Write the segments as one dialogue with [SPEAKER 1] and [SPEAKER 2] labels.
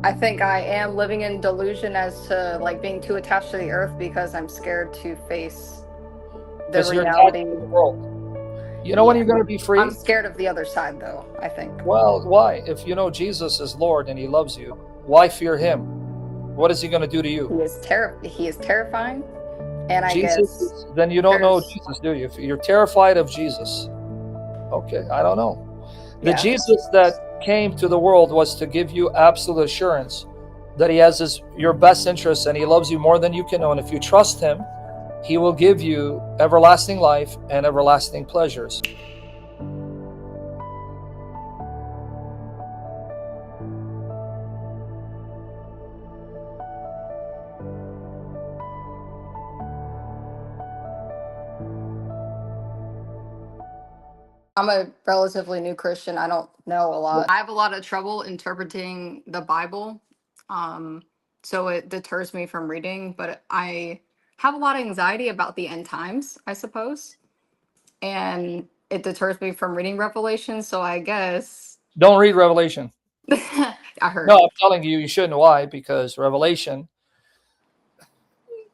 [SPEAKER 1] I think I am living in delusion as to like being too attached to the earth because I'm scared to face the
[SPEAKER 2] Because you're attached
[SPEAKER 1] reality.
[SPEAKER 2] to the world. You know when
[SPEAKER 1] Yeah.
[SPEAKER 2] you're going to be
[SPEAKER 1] I'm
[SPEAKER 2] free?
[SPEAKER 1] scared of the other side though, I think.
[SPEAKER 2] Well, why? If you know Jesus is Lord and he loves you, why fear him? What is he going to do to you?
[SPEAKER 1] He is terrifying. And I
[SPEAKER 2] Jesus
[SPEAKER 1] guess
[SPEAKER 2] is, then you don't know
[SPEAKER 1] there's
[SPEAKER 2] Jesus, do you? If you're terrified of Jesus, okay, I don't know. The
[SPEAKER 1] yeah.
[SPEAKER 2] Jesus that came to the world was to give you absolute assurance that he has your best interests and he loves you more than you can know. And if you trust him, he will give you everlasting life and everlasting pleasures.
[SPEAKER 1] I'm a relatively new Christian. I don't know a lot. I have a lot of trouble interpreting the Bible. Um, so it deters me from reading, but I have a lot of anxiety about the end times, I suppose. And it deters me from reading Revelation, so I guess
[SPEAKER 2] Don't read Revelation.
[SPEAKER 1] I
[SPEAKER 2] No,
[SPEAKER 1] heard.
[SPEAKER 2] I'm telling you, you shouldn't. Why? Because Revelation,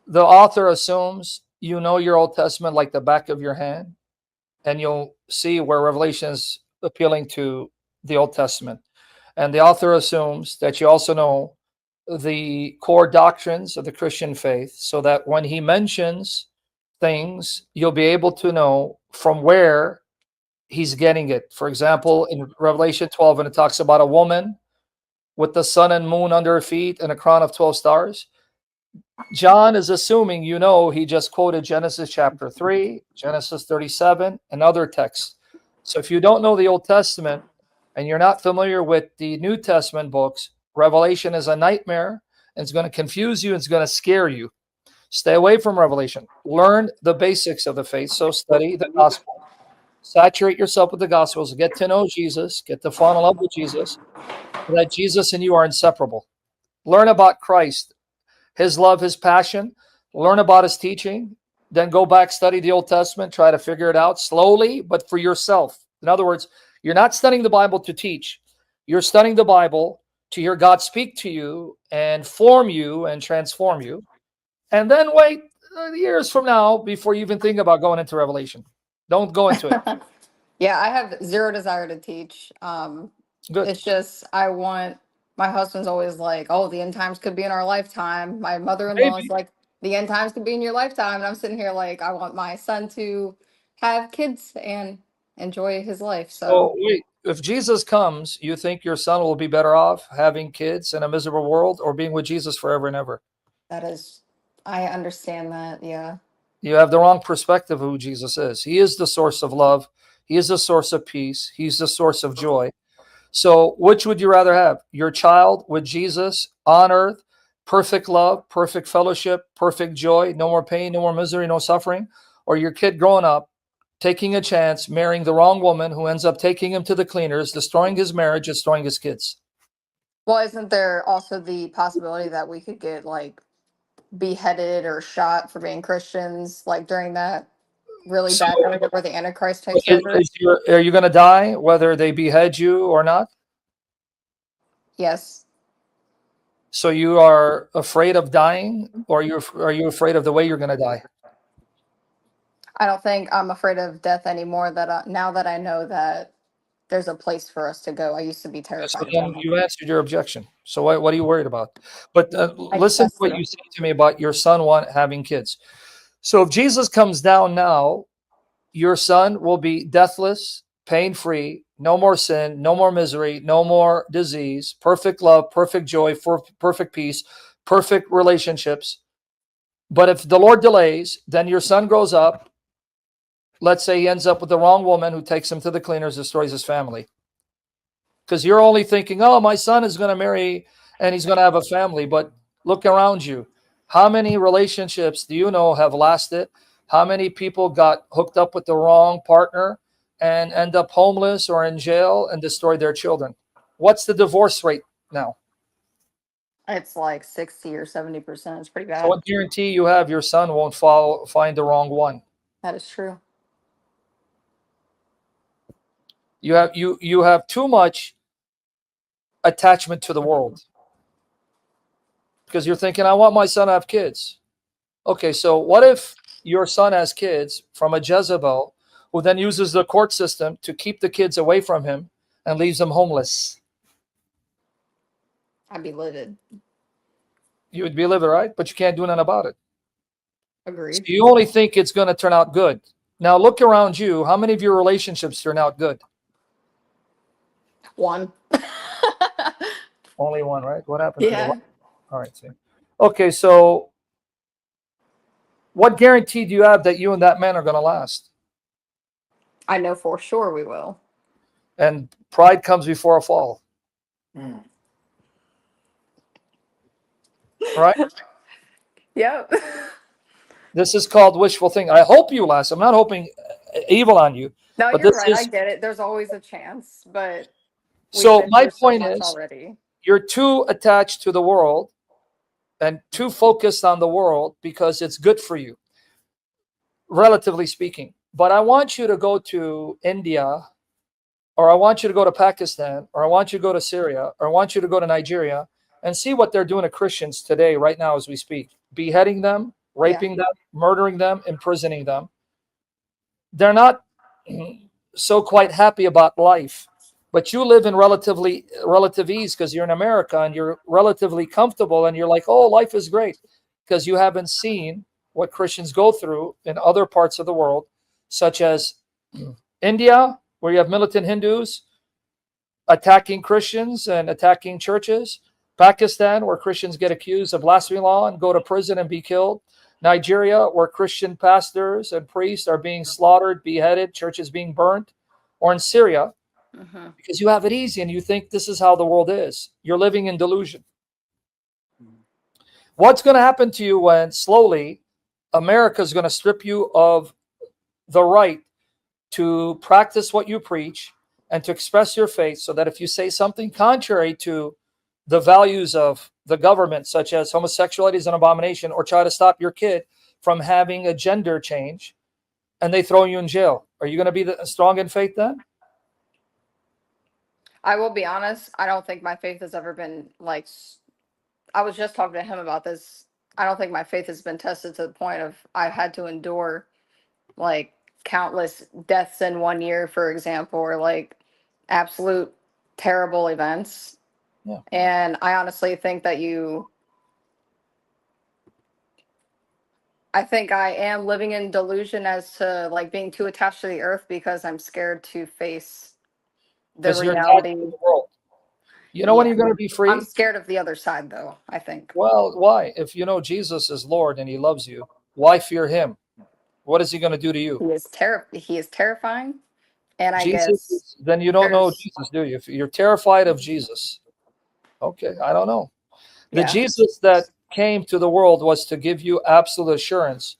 [SPEAKER 2] the author assumes you know your Old Testament like the back of your hand, and you'll see where Revelation is appealing to the Old Testament. And the author assumes that you also know the core doctrines of the Christian faith, so that when he mentions things, you'll be able to know from where he's getting it. For example, in Revelation 12, when it talks about a woman with the sun and moon under her feet and a crown of 12 stars, John is assuming you know he just quoted Genesis chapter 3, Genesis 37, and other texts. So if you don't know the Old Testament and you're not familiar with the New Testament books, Revelation is a nightmare and it's going to confuse you, it's going to scare you. Stay away from Revelation. Learn the basics of the faith. So study the gospel. Saturate yourself with the gospels. Get to know Jesus. Get to fall in love with Jesus. So that Jesus and you are inseparable. Learn about Christ, his love, his passion. Learn about his teaching. Then go back, study the Old Testament, try to figure it out slowly, but for yourself. In other words, you're not studying the Bible to teach. You're studying the Bible to hear God speak to you and form you and transform you. And then wait years from now before you even think about going into Revelation. Don't go into it.
[SPEAKER 1] Yeah, I have zero desire to teach.
[SPEAKER 2] Good.
[SPEAKER 1] It's just I want my husband's always like, "Oh, the end times could be in our lifetime." My mother-in-law is
[SPEAKER 2] Maybe.
[SPEAKER 1] like, "The end times could be in your lifetime." And I'm sitting here like, I want my son to have kids and enjoy his life.
[SPEAKER 2] So
[SPEAKER 1] So
[SPEAKER 2] wait, if Jesus comes, you think your son will be better off having kids in a miserable world or being with Jesus forever and ever?
[SPEAKER 1] that is, I understand that. Yeah.
[SPEAKER 2] You have the wrong perspective of who Jesus is. He is the source of love. He is the source of peace. He's the source of joy. So, which would you rather have? Your child with Jesus on earth, perfect love, perfect fellowship, perfect joy, no more pain, no more misery, no suffering? Or your kid growing up, taking a chance, marrying the wrong woman who ends up taking him to the cleaners, destroying his marriage, destroying his kids?
[SPEAKER 1] Well, isn't there also the possibility that we could get like beheaded or shot for being Christians, like during that really
[SPEAKER 2] So,
[SPEAKER 1] bad era where the Antichrist takes over?
[SPEAKER 2] are you going to die whether they behead you or not?
[SPEAKER 1] Yes.
[SPEAKER 2] So you are afraid of dying, or are you afraid of the way you're going to die?
[SPEAKER 1] I don't think I'm afraid of death anymore. Now that I know that there's a place for us to go. I used to be
[SPEAKER 2] So
[SPEAKER 1] terrified of
[SPEAKER 2] then
[SPEAKER 1] that.
[SPEAKER 2] you answered your objection. So what are you worried about? But
[SPEAKER 1] I guess
[SPEAKER 2] listen to
[SPEAKER 1] that's
[SPEAKER 2] what you
[SPEAKER 1] true.
[SPEAKER 2] said to me about your son having kids. So if Jesus comes down now, your son will be deathless, pain free, no more sin, no more misery, no more disease, perfect love, perfect joy, perfect peace, perfect relationships. But if the Lord delays, then your son grows up. Let's say he ends up with the wrong woman who takes him to the cleaners, destroys his family. Because you're only thinking, oh, my son is going to marry and he's going to have a family. But look around you. How many relationships do you know have lasted? How many people got hooked up with the wrong partner and end up homeless or in jail and destroy their children? What's the divorce rate now?
[SPEAKER 1] It's like 60 or 70%. It's pretty
[SPEAKER 2] So
[SPEAKER 1] bad.
[SPEAKER 2] what guarantee you have your son won't find the wrong one?
[SPEAKER 1] That is true.
[SPEAKER 2] You have too much attachment to the world. because you're thinking, I want my son to have kids. Okay, so what if your son has kids from a Jezebel who then uses the court system to keep the kids away from him and leaves them homeless?
[SPEAKER 1] I'd be livid.
[SPEAKER 2] You would be livid, right? But you can't do nothing about it. So
[SPEAKER 1] Agreed.
[SPEAKER 2] you only think it's going to turn out good. Now look around you. How many of your relationships turn out good?
[SPEAKER 1] One.
[SPEAKER 2] Only one, right? What happened to the
[SPEAKER 1] Yeah.
[SPEAKER 2] one? All right, see. Okay, so what guarantee do you have that you and that man are going to last?
[SPEAKER 1] I know for sure we will.
[SPEAKER 2] And pride comes before a fall. Right?
[SPEAKER 1] Yep.
[SPEAKER 2] This is called wishful thinking. I hope you last. I'm not hoping evil on you,
[SPEAKER 1] No,
[SPEAKER 2] but
[SPEAKER 1] you're
[SPEAKER 2] this
[SPEAKER 1] right. I
[SPEAKER 2] is.
[SPEAKER 1] get it. There's always a chance, but we've
[SPEAKER 2] So
[SPEAKER 1] been
[SPEAKER 2] my
[SPEAKER 1] through so
[SPEAKER 2] point
[SPEAKER 1] much
[SPEAKER 2] is,
[SPEAKER 1] already.
[SPEAKER 2] you're too attached to the world and too focused on the world because it's good for you, relatively speaking. But I want you to go to India, or I want you to go to Pakistan, or I want you to go to Syria, or I want you to go to Nigeria and see what they're doing to Christians today, right now, as we speak, beheading them,
[SPEAKER 1] Yeah.
[SPEAKER 2] raping them, murdering them, imprisoning them. They're not so quite happy about life, but you live in relative ease because you're in America and you're relatively comfortable and you're like, oh, life is great, because you haven't seen what Christians go through in other parts of the world, such as India, where you have militant Hindus attacking Christians and attacking churches; Pakistan, where Christians get accused of blasphemy law and go to prison and be killed; Nigeria, where Christian pastors and priests are being slaughtered, beheaded, churches being burnt; or in Syria,
[SPEAKER 1] Mm-hmm.
[SPEAKER 2] because you have it easy and you think this is how the world is. You're living in delusion. What's going to happen to you when slowly America is going to strip you of the right to practice what you preach and to express your faith, so that if you say something contrary to the values of the government, such as homosexuality is an abomination, or try to stop your kid from having a gender change, and they throw you in jail, are you going to be strong in faith then?
[SPEAKER 1] I will be honest. I don't think my faith has ever been like. I was just talking to him about this. I don't think my faith has been tested to the point of I've had to endure like countless deaths in 1 year, for example, or like absolute terrible events.
[SPEAKER 2] Yeah.
[SPEAKER 1] And I honestly think that I think I am living in delusion as to like being too attached to the earth because I'm scared to face the
[SPEAKER 2] Because you're attached to
[SPEAKER 1] reality.
[SPEAKER 2] the world. You know when
[SPEAKER 1] Yeah.
[SPEAKER 2] you're going to be
[SPEAKER 1] I'm
[SPEAKER 2] free?
[SPEAKER 1] scared of the other side though, I think.
[SPEAKER 2] Well, why? If you know Jesus is Lord and he loves you, why fear him? What is he going to do to you?
[SPEAKER 1] He is terrifying. And I guess
[SPEAKER 2] Jesus, then you don't know
[SPEAKER 1] there's
[SPEAKER 2] Jesus, do you? If you're terrified of Jesus, okay, I don't know. The
[SPEAKER 1] yeah.
[SPEAKER 2] Jesus that came to the world was to give you absolute assurance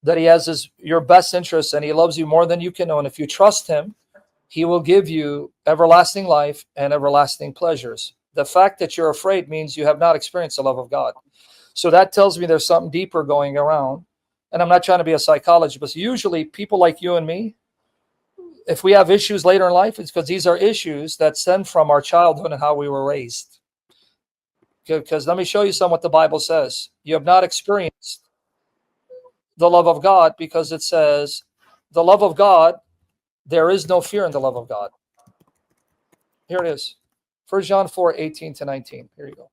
[SPEAKER 2] that he has your best interests and he loves you more than you can know. And if you trust him, he will give you everlasting life and everlasting pleasures. The fact that you're afraid means you have not experienced the love of God. So that tells me there's something deeper going around. And I'm not trying to be a psychologist, but usually people like you and me, if we have issues later in life, it's because these are issues that stem from our childhood and how we were raised. Because let me show you some what the Bible says. You have not experienced the love of God, because it says, the love of God, there is no fear in the love of God. Here it is. 1 John 4:18-19. Here you go.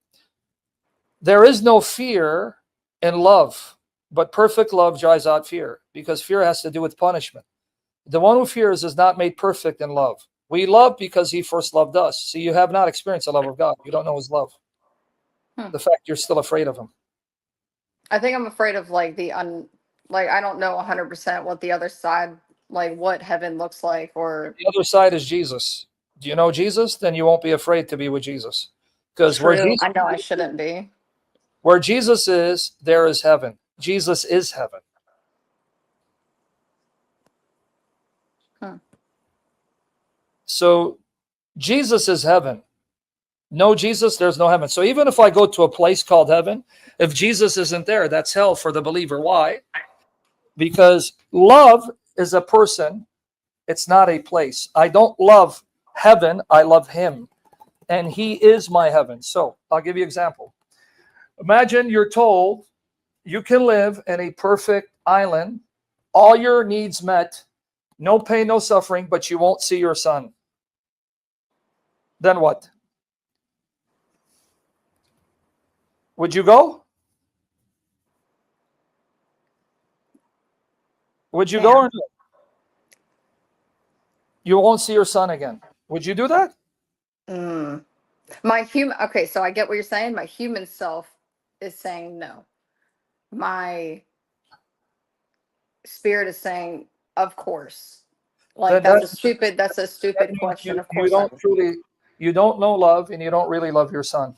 [SPEAKER 2] There is no fear in love, but perfect love drives out fear, because fear has to do with punishment. The one who fears is not made perfect in love. We love because he first loved us. See, you have not experienced the love of God. You don't know his love. The fact you're still afraid of him.
[SPEAKER 1] I think I'm afraid of like like I don't know 100% what the other side, like what heaven looks like, or
[SPEAKER 2] The other side is Jesus. Do you know Jesus? Then you won't be afraid to be with Jesus. Because
[SPEAKER 1] true. I know I shouldn't be.
[SPEAKER 2] where Jesus is, there is heaven. Jesus is heaven. So Jesus is heaven. No Jesus, there's no heaven. So even if I go to a place called heaven, if Jesus isn't there, that's hell for the believer. Why? Because love is a person, it's not a place. I don't love heaven, I love him. And he is my heaven. So I'll give you an example. Imagine you're told you can live in a perfect island, all your needs met, no pain, no suffering, but you won't see your son. Then what? Would you go? Would you go or
[SPEAKER 1] Damn.
[SPEAKER 2] no? You won't see your son again. Would you do that?
[SPEAKER 1] Mm. My human. Okay, so I get what you're saying. My human self is saying no. My spirit is saying, of course. Like
[SPEAKER 2] Then
[SPEAKER 1] that's a
[SPEAKER 2] that,
[SPEAKER 1] stupid. That's a
[SPEAKER 2] that
[SPEAKER 1] stupid
[SPEAKER 2] means
[SPEAKER 1] question.
[SPEAKER 2] you,
[SPEAKER 1] Of
[SPEAKER 2] you
[SPEAKER 1] course I
[SPEAKER 2] don't
[SPEAKER 1] would.
[SPEAKER 2] truly, you don't know love and you don't really love your son.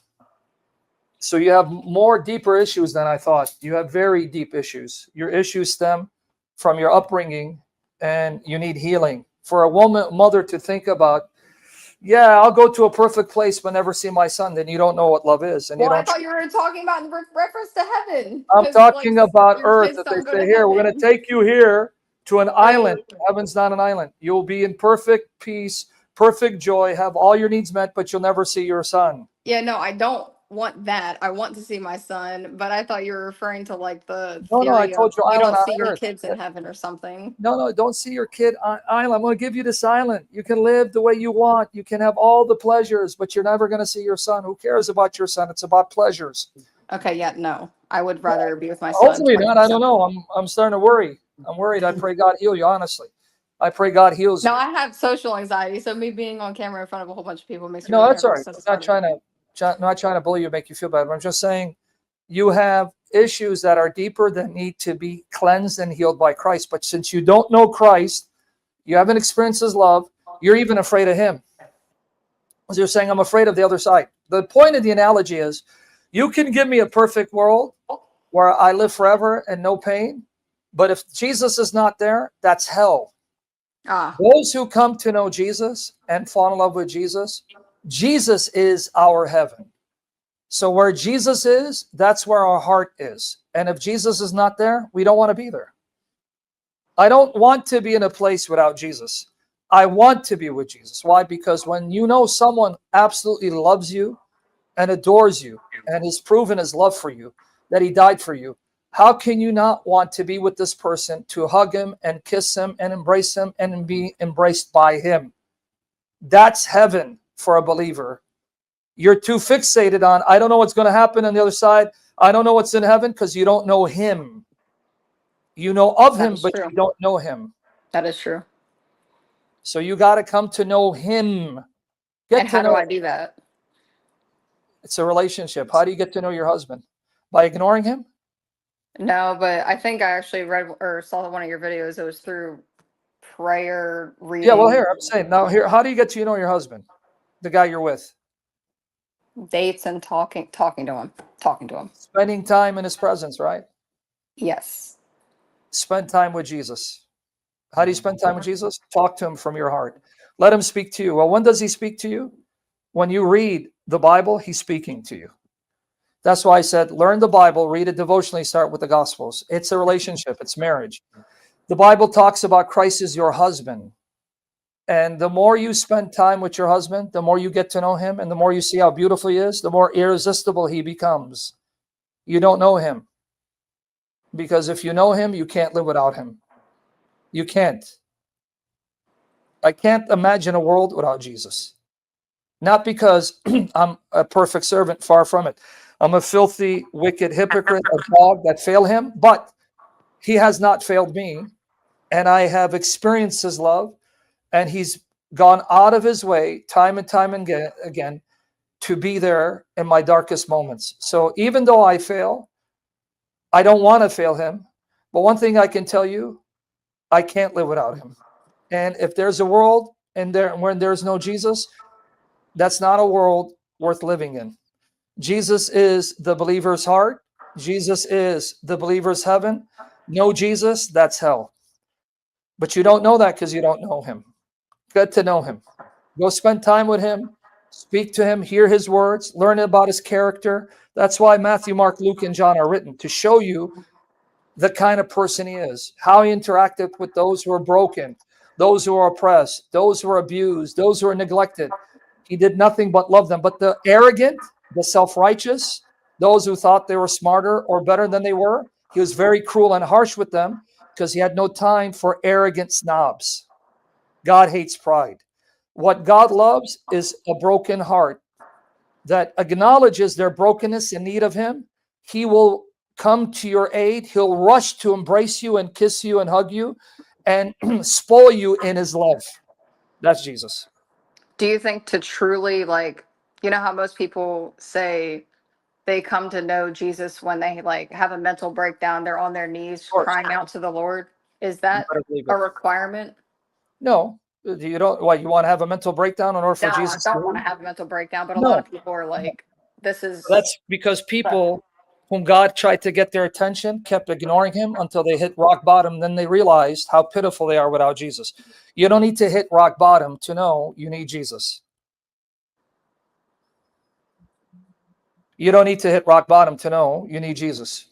[SPEAKER 2] So you have more deeper issues than I thought. You have very deep issues. Your issues stem from your upbringing and you need healing. For a woman, mother to think about, yeah, I'll go to a perfect place but never see my son, then you don't know what love is. And you
[SPEAKER 1] Well, I
[SPEAKER 2] don't.
[SPEAKER 1] thought you were talking about in reference to heaven,
[SPEAKER 2] I'm
[SPEAKER 1] because like
[SPEAKER 2] talking about
[SPEAKER 1] your
[SPEAKER 2] earth
[SPEAKER 1] kids
[SPEAKER 2] that they
[SPEAKER 1] don't go to
[SPEAKER 2] say, here, we're going to
[SPEAKER 1] heaven.
[SPEAKER 2] take you here to an island.
[SPEAKER 1] Oh.
[SPEAKER 2] Heaven's not an island. You'll be in perfect peace, perfect joy, have all your needs met, but you'll never see your son.
[SPEAKER 1] Yeah, no, I don't want that. I want to see my son, but I thought you were referring to like the
[SPEAKER 2] No, no, I
[SPEAKER 1] theory of
[SPEAKER 2] told you
[SPEAKER 1] you
[SPEAKER 2] island
[SPEAKER 1] don't
[SPEAKER 2] on
[SPEAKER 1] see your
[SPEAKER 2] earth.
[SPEAKER 1] kids in heaven or something.
[SPEAKER 2] No, no, don't see your kid on island. I'm going to give you this island. You can live the way you want. You can have all the pleasures, but you're never going to see your son. Who cares about your son? It's about pleasures.
[SPEAKER 1] Okay, yeah, no. I would rather be with my son
[SPEAKER 2] Hopefully not. I don't
[SPEAKER 1] 20%.
[SPEAKER 2] know. I'm starting to worry. I'm worried. I pray God heal you, honestly. I pray God heals
[SPEAKER 1] No,
[SPEAKER 2] you.
[SPEAKER 1] I have social anxiety, so me being on camera in front of a whole bunch of people makes me
[SPEAKER 2] No,
[SPEAKER 1] really
[SPEAKER 2] that's all
[SPEAKER 1] nervous.
[SPEAKER 2] right.
[SPEAKER 1] So it's
[SPEAKER 2] I'm not
[SPEAKER 1] hard to.
[SPEAKER 2] not trying to bully you, make you feel bad. But I'm just saying you have issues that are deeper that need to be cleansed and healed by Christ. But since you don't know Christ, you haven't experienced his love, you're even afraid of him. As you're saying, I'm afraid of the other side. The point of the analogy is you can give me a perfect world where I live forever and no pain. But if Jesus is not there, that's hell.
[SPEAKER 1] Ah,
[SPEAKER 2] Those who come to know Jesus and fall in love with Jesus, Jesus is our heaven. So where Jesus is, that's where our heart is. And if Jesus is not there, we don't want to be there. I don't want to be in a place without Jesus. I want to be with Jesus. Why? Because when you know someone absolutely loves you and adores you and has proven his love for you, that he died for you, how can you not want to be with this person, to hug him and kiss him and embrace him and be embraced by him? That's heaven for a believer. You're too fixated on, I don't know what's going to happen on the other side. I don't know what's in heaven because you don't know him. You know of
[SPEAKER 1] that
[SPEAKER 2] him,
[SPEAKER 1] is
[SPEAKER 2] but
[SPEAKER 1] true.
[SPEAKER 2] you don't know him.
[SPEAKER 1] That is true.
[SPEAKER 2] So you got to come to know him.
[SPEAKER 1] And
[SPEAKER 2] Get to
[SPEAKER 1] how do
[SPEAKER 2] know.
[SPEAKER 1] I do that?
[SPEAKER 2] It's a relationship. How do you get to know your husband? By ignoring him?
[SPEAKER 1] No, but I think I actually read or saw one of your videos. It was through prayer,
[SPEAKER 2] Yeah, well,
[SPEAKER 1] reading,
[SPEAKER 2] here, I'm saying now, here, how do you get to know your husband, the guy you're with?
[SPEAKER 1] dates, and talking to him.
[SPEAKER 2] Spending time in his presence, right?
[SPEAKER 1] Yes.
[SPEAKER 2] Spend time with Jesus. How do you spend time with Jesus? Talk to him from your heart. Let him speak to you. Well, when does he speak to you? When you read the Bible, he's speaking to you. That's why I said, learn the Bible, read it devotionally, start with the Gospels. It's a relationship, it's marriage. The Bible talks about Christ as your husband. And the more you spend time with your husband, the more you get to know him, and the more you see how beautiful he is, the more irresistible he becomes. You don't know him. Because if you know him, you can't live without him. You can't. I can't imagine a world without Jesus. Not because I'm a perfect servant, far from it. I'm a filthy, wicked hypocrite, a dog that failed him, but he has not failed me. And I have experienced his love, and he's gone out of his way time and time again to be there in my darkest moments. So even though I fail, I don't want to fail him. But one thing I can tell you, I can't live without him. And if there's a world and there when there's no Jesus, that's not a world worth living in. Jesus is the believer's heart. Jesus is the believer's heaven. No Jesus, that's hell. But you don't know that because you don't know him. Get to know him. Go spend time with him. Speak to him. Hear his words. Learn about his character. That's why Matthew, Mark, Luke, and John are written, to show you the kind of person he is, how he interacted with those who are broken, those who are oppressed, those who are abused, those who are neglected. He did nothing but love them. But the arrogant, the self-righteous, those who thought they were smarter or better than they were. He was very cruel and harsh with them because he had no time for arrogant snobs. God hates pride. What God loves is a broken heart that acknowledges their brokenness and need of him. He will come to your aid. He'll rush to embrace you and kiss you and hug you and spoil you in his love. That's Jesus.
[SPEAKER 1] Do you think to truly, like, you know how most people say they come to know Jesus when they like have a mental breakdown, they're on their knees
[SPEAKER 2] Of course.
[SPEAKER 1] crying out to the Lord? Is
[SPEAKER 2] You
[SPEAKER 1] that
[SPEAKER 2] better believe
[SPEAKER 1] a
[SPEAKER 2] it.
[SPEAKER 1] requirement?
[SPEAKER 2] No, you don't. Why, you want to have a mental breakdown in order for
[SPEAKER 1] No, I
[SPEAKER 2] Jesus
[SPEAKER 1] don't want
[SPEAKER 2] to?
[SPEAKER 1] to have a mental breakdown, but a lot
[SPEAKER 2] No,
[SPEAKER 1] of people are like, this is,
[SPEAKER 2] that's because people whom God tried to get their attention kept ignoring him until they hit rock bottom. Then they realized how pitiful they are without Jesus. You don't need to hit rock bottom to know you need Jesus. You don't need to hit rock bottom to know you need Jesus.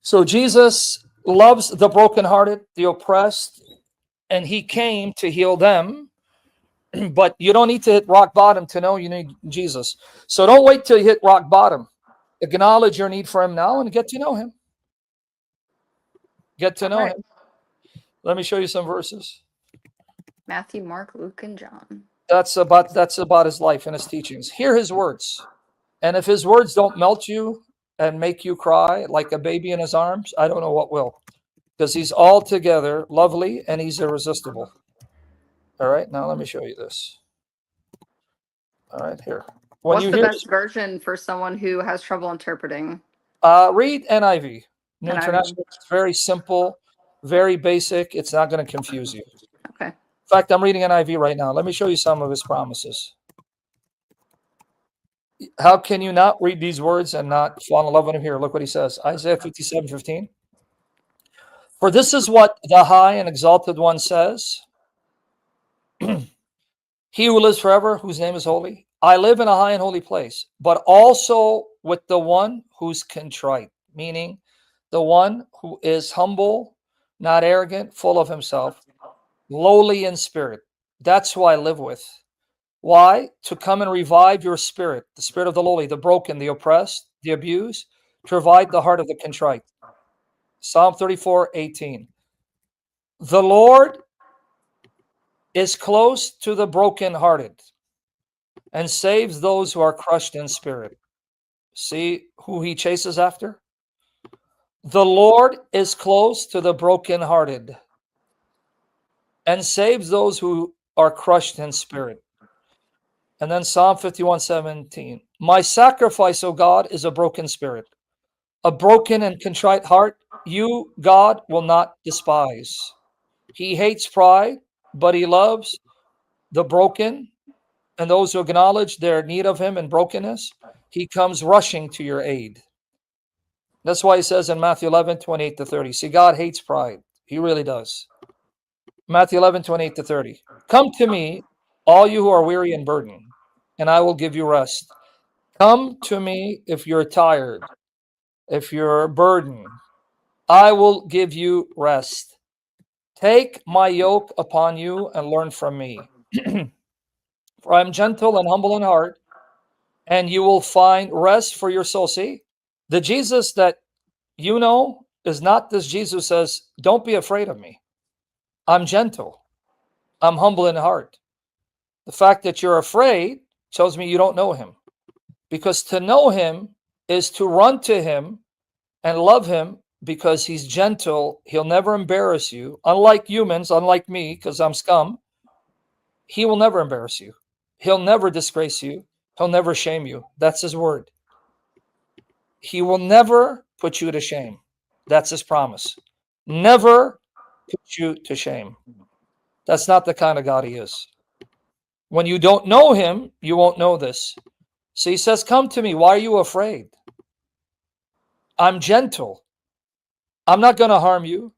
[SPEAKER 2] So Jesus loves the brokenhearted, the oppressed, and he came to heal them. But you don't need to hit rock bottom to know you need Jesus. So don't wait till you hit rock bottom. Acknowledge your need for him now and get to know him. Get to
[SPEAKER 1] all
[SPEAKER 2] know
[SPEAKER 1] right,
[SPEAKER 2] him. Let me show you some verses.
[SPEAKER 1] Matthew, Mark, Luke, and John.
[SPEAKER 2] That's about his life and his teachings. Hear his words. And if his words don't melt you and make you cry like a baby in his arms, I don't know what will. Because he's altogether lovely and he's irresistible. All right, now let me show you this. All right, here. When
[SPEAKER 1] What's
[SPEAKER 2] you
[SPEAKER 1] the
[SPEAKER 2] hear,
[SPEAKER 1] best version for someone who has trouble interpreting?
[SPEAKER 2] read NIV, New
[SPEAKER 1] And I
[SPEAKER 2] International. It's very simple, very basic. It's not going to confuse you.
[SPEAKER 1] okay.
[SPEAKER 2] In fact, I'm reading NIV right now. Let me show you some of his promises. How can you not read these words and not fall in love with him? Here, look what he says. Isaiah 57:15. For this is what the high and exalted one says. He who lives forever, whose name is holy. I live in a high and holy place, but also with the one who's contrite, meaning the one who is humble, not arrogant, full of himself, lowly in spirit. That's who I live with. Why? To come and revive your spirit, the spirit of the lowly, the broken, the oppressed, the abused, to revive the heart of the contrite. Psalm 34:18. The Lord is close to the brokenhearted and saves those who are crushed in spirit. See who he chases after? The Lord is close to the brokenhearted and saves those who are crushed in spirit. And then Psalm 51:17. My sacrifice, O God, is a broken spirit. A broken and contrite heart, you, God, will not despise. He hates pride, but he loves the broken and those who acknowledge their need of him and brokenness. He comes rushing to your aid. That's why he says in Matthew 11:28-30. See, God hates pride. He really does. Matthew 11:28-30. Come to me, all you who are weary and burdened, and I will give you rest. Come to me if you're tired, if you're burdened. I will give you rest. Take my yoke upon you and learn from me. For I am gentle and humble in heart, and you will find rest for your soul. See, the Jesus that you know is not this Jesus who says, don't be afraid of me. I'm gentle. I'm humble in heart. The fact that you're afraid tells me you don't know him. Because to know him is to run to him and love him because he's gentle. He'll never embarrass you. Unlike humans, unlike me, because I'm scum, he will never embarrass you. He'll never disgrace you. He'll never shame you. That's his word. He will never put you to shame. That's his promise. Never put you to shame. That's not the kind of God he is. When you don't know him, you won't know this. So he says, come to me. Why are you afraid? I'm gentle. I'm not going to harm you.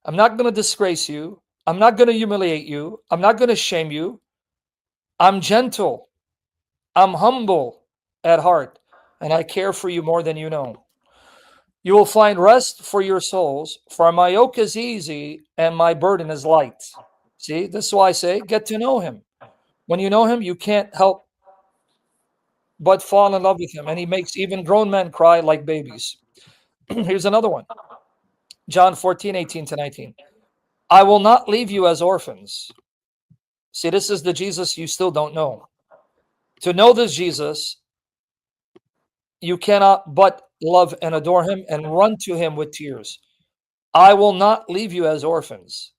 [SPEAKER 2] I'm not going to disgrace you. I'm not going to humiliate you. I'm not going to shame you. I'm gentle. I'm humble at heart, and I care for you more than you know. You will find rest for your souls, for my yoke is easy and my burden is light. See, this is why I say get to know him. When you know him, you can't help but fall in love with him. And he makes even grown men cry like babies. Here's another one. John 14:18-19. I will not leave you as orphans. See, this is the Jesus you still don't know. To know this Jesus, you cannot but love and adore him and run to him with tears. I will not leave you as orphans.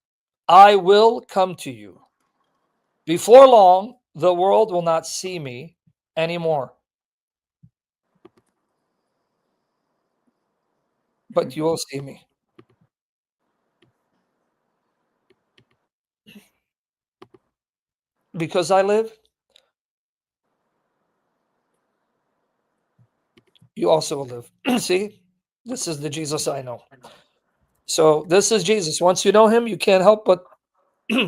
[SPEAKER 2] I will come to you. Before long, the world will not see me anymore, but you will see me. Because I live, you also will live. See, this is the Jesus I know. So this is Jesus. Once you know him, you can't help but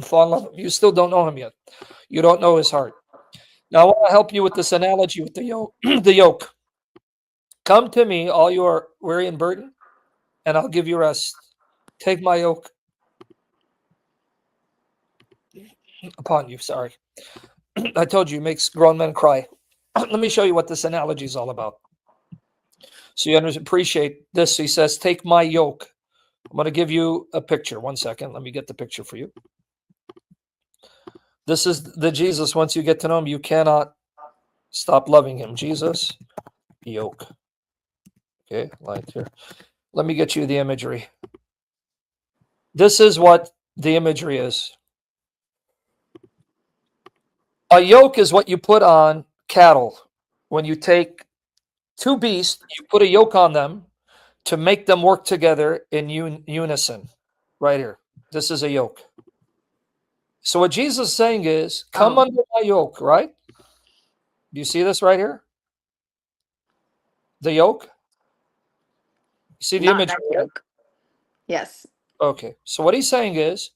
[SPEAKER 2] fall in love with him. You still don't know him yet. You don't know his heart. Now I want to help you with this analogy with the yoke. The yoke. Come to me, all you are weary and burdened, and I'll give you rest. Take my yoke upon you. Sorry. I told you, it makes grown men cry. Let me show you what this analogy is all about. So you appreciate this. He says, take my yoke. I'm going to give you a picture. 1 second. Let me get the picture for you. This is the Jesus. Once you get to know him, you cannot stop loving him. Jesus, yoke. Okay, like here. Let me get you the imagery. This is what the imagery is. A yoke is what you put on cattle. When you take two beasts, you put a yoke on them to make them work together in unison. Right here. This is a yoke. So what Jesus is saying is, come under my yoke, right? Do you see this right here? The yoke? You see the
[SPEAKER 1] Not
[SPEAKER 2] image?
[SPEAKER 1] that
[SPEAKER 2] Right?
[SPEAKER 1] yoke. Yes.
[SPEAKER 2] Okay. So what he's saying is,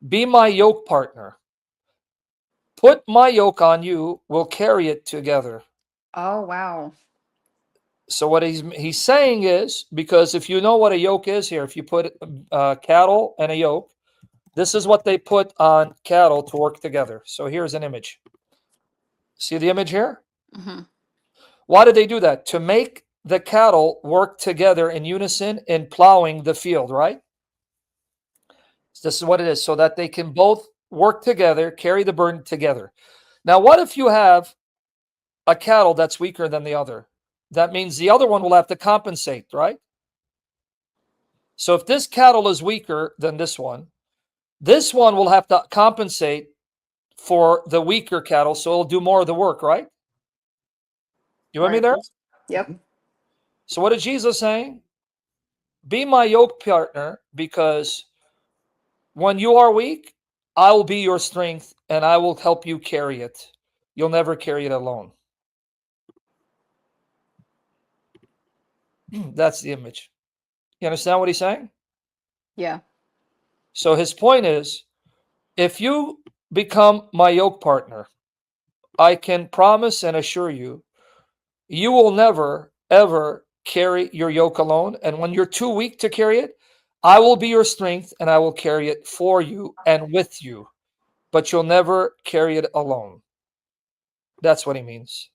[SPEAKER 2] be my yoke partner. Put my yoke on you, we'll carry it together.
[SPEAKER 1] Oh, wow.
[SPEAKER 2] So what he's saying is, because if you know what a yoke is here, if you put cattle and a yoke, this is what they put on cattle to work together. So here's an image. See the image here?
[SPEAKER 1] Mm-hmm.
[SPEAKER 2] Why did they do that? To make the cattle work together in unison in plowing the field, right? This is what it is, so that they can both work together, carry the burden together. Now, what if you have a cattle that's weaker than the other? That means the other one will have to compensate, right? So if this cattle is weaker than this one will have to compensate for the weaker cattle, so it'll do more of the work, right? You with me there?
[SPEAKER 1] Yep.
[SPEAKER 2] So what is Jesus saying? Be my yoke partner, because when you are weak, I will be your strength and I will help you carry it. You'll never carry it alone. That's the image. You understand what he's saying?
[SPEAKER 1] Yeah.
[SPEAKER 2] So his point is, if you become my yoke partner, I can promise and assure you, you will never, ever carry your yoke alone. And when you're too weak to carry it, I will be your strength and I will carry it for you and with you. But you'll never carry it alone. That's what he means.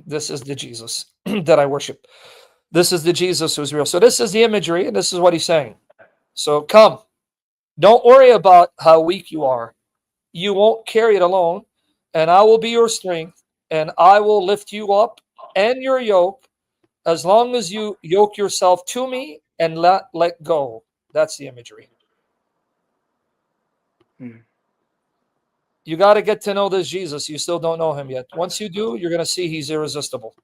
[SPEAKER 2] This is the Jesus that I worship. This is the Jesus who's real. So this is the imagery, and this is what he's saying. So come. Don't worry about how weak you are. You won't carry it alone, and I will be your strength, and I will lift you up and your yoke as long as you yoke yourself to me and let go. That's the imagery. You got to get to know this Jesus. You still don't know him yet. Once you do, you're going to see he's irresistible.